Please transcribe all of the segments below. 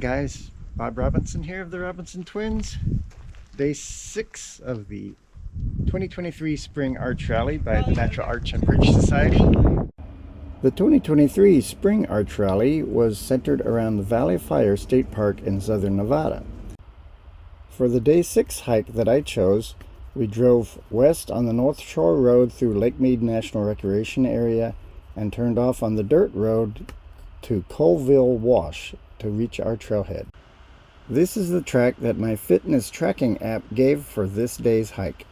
guys, Bob Robinson here of the Robinson Twins. Day 6 of the 2023 Spring Arch Rally by the Natural Arch and Bridge Society. The 2023 Spring Arch Rally was centered around the Valley of Fire State Park in southern Nevada. For the Day 6 hike that I chose, we drove west on the Northshore Road through Lake Mead National Recreation Area and turned off on the dirt road to Callville Wash to reach our trailhead. This is the track that my fitness tracking app gave for this day's hike.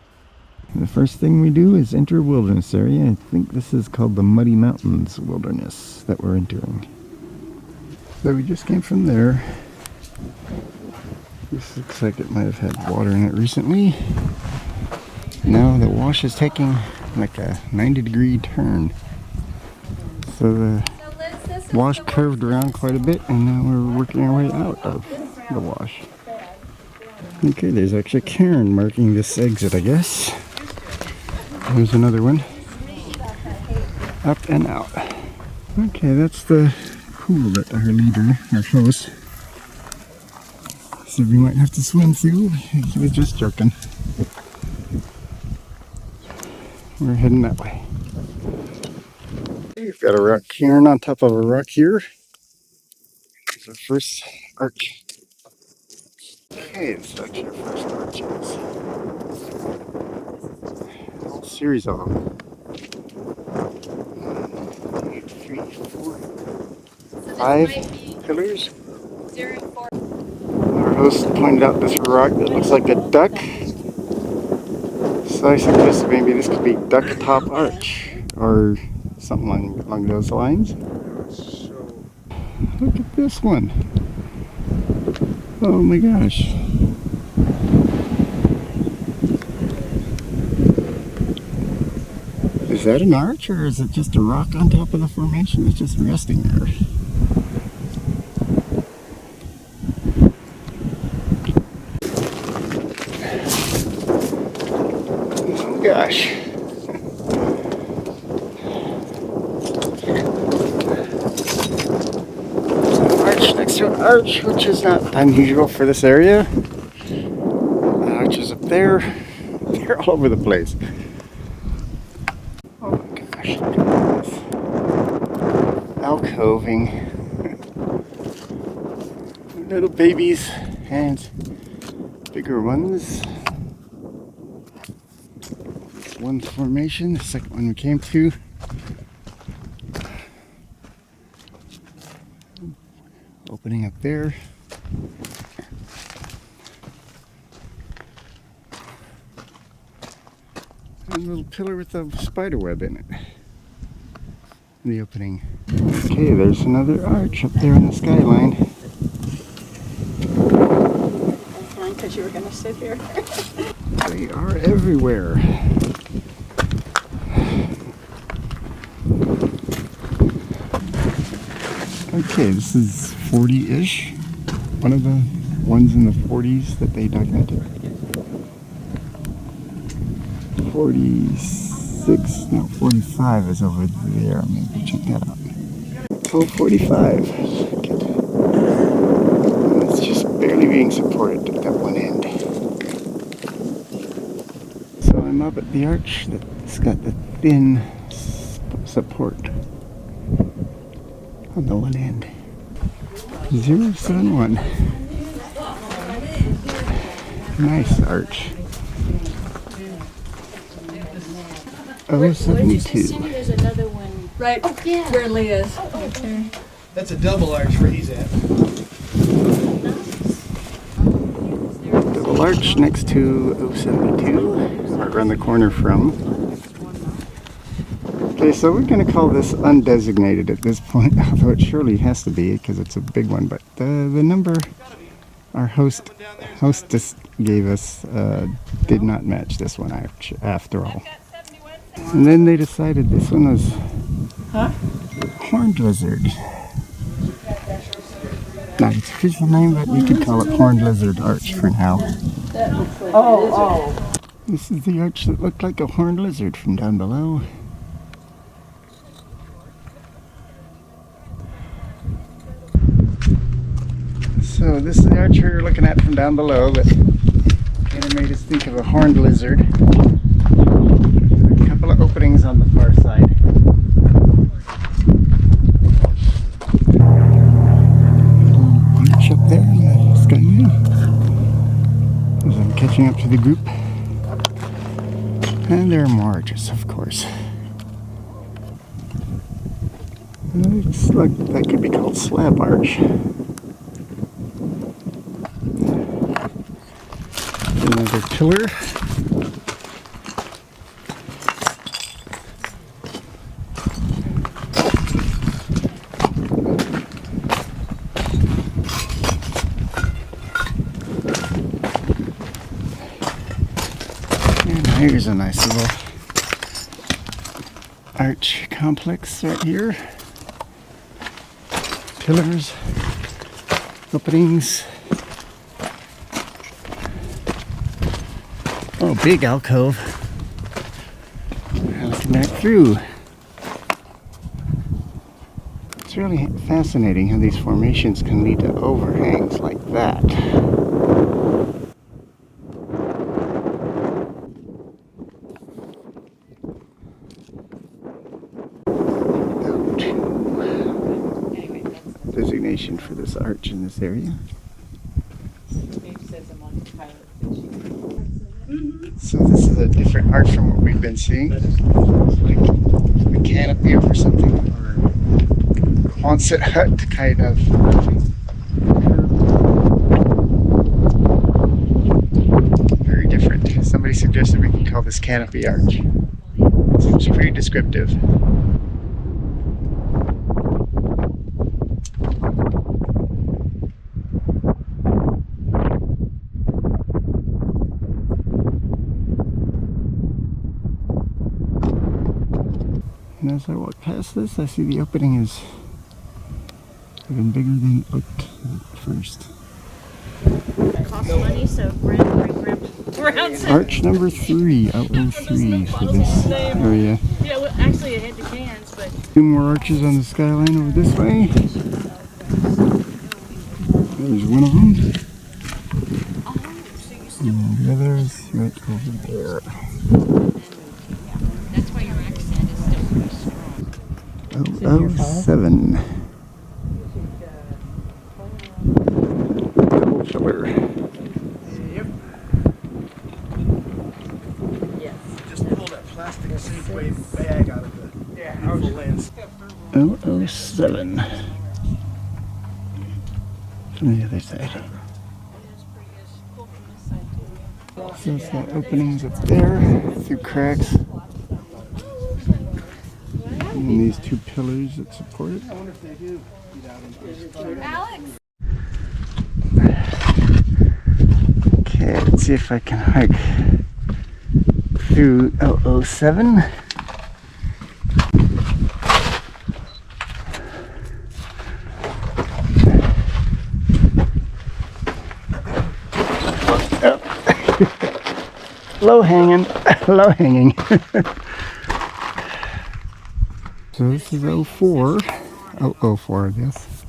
The first thing we do is enter a wilderness area. I think this is called the Muddy Mountains Wilderness that we're entering. So we just came from there. This looks like it might have had water in it recently. Now the wash is taking like a 90-degree turn. So the wash curved around quite a bit, and now we're working our way out of the wash. Okay, there's actually a cairn marking this exit, I guess. There's another one. Up and out. Okay, that's the pool that our leader, our host, said we might have to swim through. He was just joking. We're heading that way. We've got a rock cairn on top of a rock here. It's our first arch. Okay, this is actually our first arch. A whole series of them. 1, 2, 3, 4, 5 pillars. Our host pointed out this rock that looks like a duck. So I suggested maybe this could be Duck Top Arch or something along those lines. Look at this one. Oh my gosh. Is that an arch, or is it just a rock on top of the formation that's just resting there? Oh gosh. Next to an arch, which is not unusual for this area. Arches up there, they're all over the place. Oh my gosh, look at this. Alcoving. Little babies and bigger ones. One formation, the second one we came to. Opening up there. And a little pillar with a spider web in it. The opening. Okay, there's another arch up there on the skyline. That's fine, because you were going to sit here. They are everywhere. Okay, this is 40-ish. One of the ones in the 40s that they documented. 46, no, 45 is over there. Maybe check that out. Oh, 45. It's just barely being supported at that one end. So I'm up at the arch that's got the thin support on the one end. 071. Nice arch. 072. There's another one. Right where Lee is. Okay. That's a double arch where he's at. Double arch next to 072, right around the corner from. Okay, so we're going to call this undesignated at this point, although it surely has to be because it's a big one. But the number our hostess gave us did not match this one after all. And then they decided this one was horned lizard. Not its official name, but we could call it Horned Lizard Arch for now. Oh. This is the arch that looked like a horned lizard from down below. So So this is the arch you're looking at from down below, but kind of made us think of a horned lizard. A couple of openings on the far side. Arch up there in the skyline. As I'm catching up to the group. And there are more arches, of course. Looks like that could be called slab arch. Another pillar. And here's a nice little arch complex right here. Pillars, openings. Oh, big alcove. Looking back through. It's really fascinating how these formations can lead to overhangs like that. Designation for this arch in this area. So this is a different arch from what we've been seeing. It's like a canopy over something, or a Quonset hut kind of. Very different. Somebody suggested we can call this canopy arch. Seems pretty descriptive. And as I walk past this, I see the opening is even bigger than it looked at first. It costs money, so Brown's Arch number 3, out of 3 for this area. Yeah, well, actually it had the cans, but 2 more arches on the skyline over this way. There's one of them. And the other is right over there. That's why your accent is still pretty strong. 007. Double pillar. Just pull that plastic Safeway bag out of the beautiful lens. 007. From the other side. So it's got openings up there through cracks. And these 2 pillars that support it. I wonder if they do get out into Alex! Okay, let's see if I can hike through 007. Low hanging, low hanging. So this is 04, 004 I guess,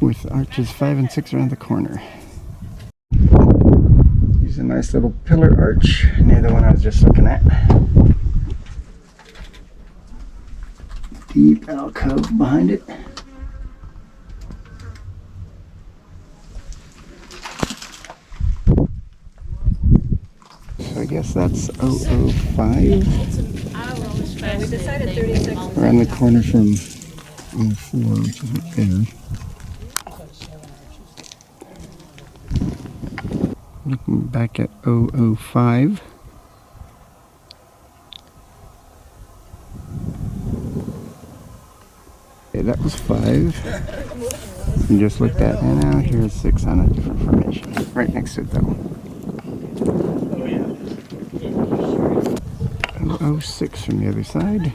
with arches 5 and 6 around the corner. Here's a nice little pillar arch near the one I was just looking at. Deep alcove behind it. So I guess that's 005. we decided 36. Around the corner from 04, which is right there. Looking back at 005. Okay, that was 5. We just looked at, and now here's 6 on a different formation. Right next to it though. 006 from the other side.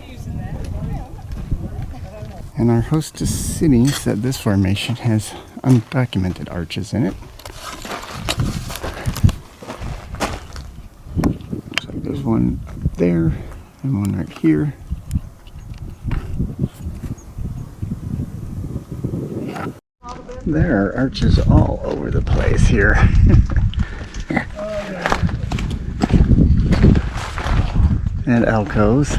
And our hostess Sydney said this formation has undocumented arches in it. Looks like there's one up there and one right here. There are arches all over the place here. And alcoves.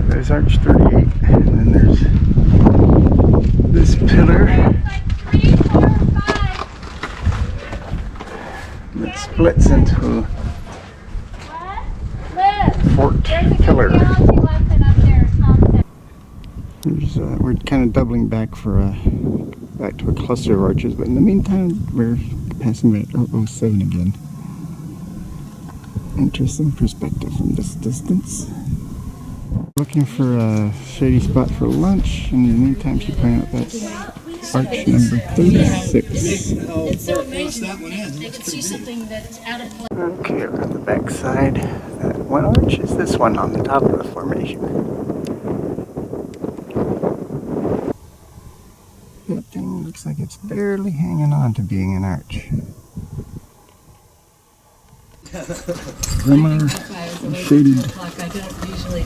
There's Arch 38, and then there's this pillar that splits into forked pillar. There's, we're kind of doubling back back to a cluster of arches, but in the meantime we're passing that 007 again. Interesting perspective from this distance. Looking for a shady spot for lunch, and in the meantime she pointed out that's arch number 36. It's so amazing. They can see something that's out of place. Okay, on the back side, that one arch is this one on the top of the formation. That thing looks like it's barely hanging on to being an arch. From our shaded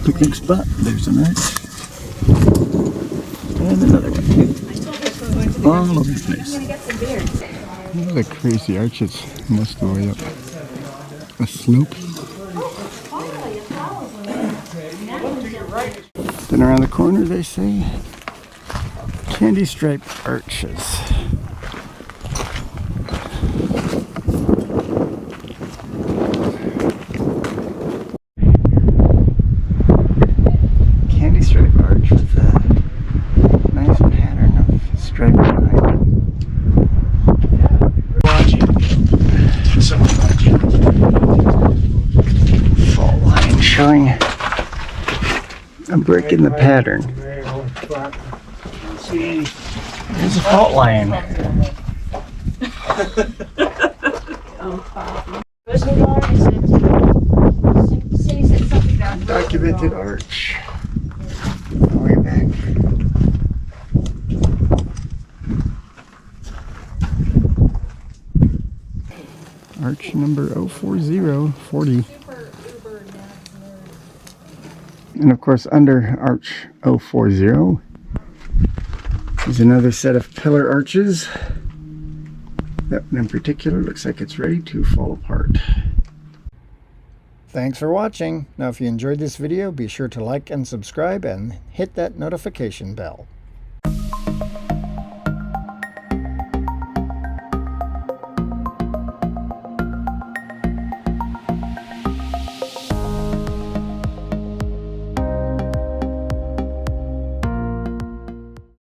picnic spot, there's an arch. And another one. All over the place. These are crazy arches most of the way up a slope. Then around the corner they say candy striped arches. Candy stripe arch with a nice pattern of stripe behind it. Fault line showing a break in the pattern. There's a fault line. Documented arch. Way back. Arch number 04040. And of course under arch 040 is another set of pillar arches. That one in particular looks like it's ready to fall apart. Thanks for watching. Now if you enjoyed this video, be sure to like and subscribe and hit that notification bell.